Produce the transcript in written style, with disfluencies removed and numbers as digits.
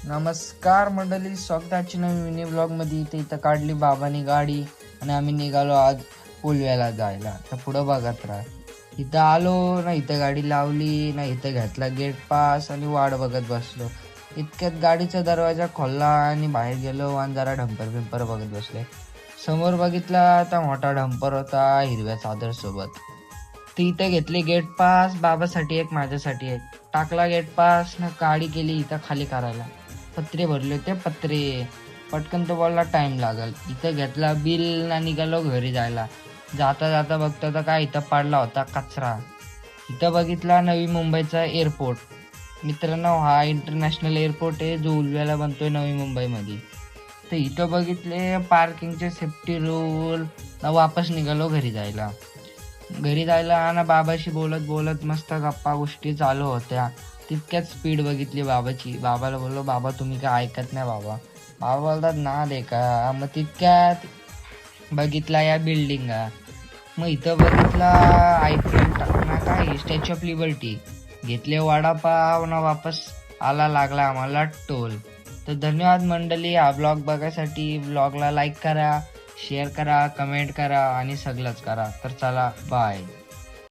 नमस्कार मंडळी, स्वागताची नवीन मिनी ब्लॉग मध्ये. इथं काढली बाबांनी गाडी आणि आम्ही निघालो आज पुलव्याला जायला. तर पुढं बघत राहा. इथं आलो ना, इथं गाडी लावली ना, इथं घेतला गेट पास आणि वाट बघत बसलो. इतक्यात गाडीचा दरवाजा खोलला आणि बाहेर गेलो आणि जरा डंपर बघत बसले. समोर बघितला तर मोठा डंपर होता हिरव्या चादर सोबत. ती इथं घेतली गेट पास, बाबासाठी एक माझ्यासाठी एक. टाकला गेट पास ना, गाडी केली इथं खाली करायला. पत्रे भरले होते पत्रे. पटकन तो बोलला टाइम लागल. इथं घेतला बिल ना, निघालो घरी जायला. जाता जाता बघतो तर काय इथं पडला होता कचरा. इथं बघितला नवी मुंबईचा एअरपोर्ट. मित्रांनो, हा इंटरनॅशनल एअरपोर्ट आहे जो उलव्याला बनतोय नवी मुंबईमध्ये. तर इथं बघितले पार्किंगचे सेफ्टी रूल ना, वापस निघालो घरी जायला. ना बाबाशी बोलत बोलत मस्त गप्पा गोष्टी चालू होत्या. तितक्यात स्पीड बघितली बाबाची. बाबाला बोललो, बाबा तुम्ही काय ऐकत नाही बाबा. बाबा बोलतात ना दे का. मग तितक्यात बघितला या बिल्डिंगा. मग इथं बघितला आयफेल ना, काय स्टॅच्यू ऑफ लिबर्टी. घेतले वडापाव ना, वापस आला लागला आम्हाला टोल. तर धन्यवाद मंडळी, हा ब्लॉग बघायसाठी. ब्लॉगला लाईक करा, शेअर करा, कमेंट करा आणि सगळंच करा. तर चला, बाय.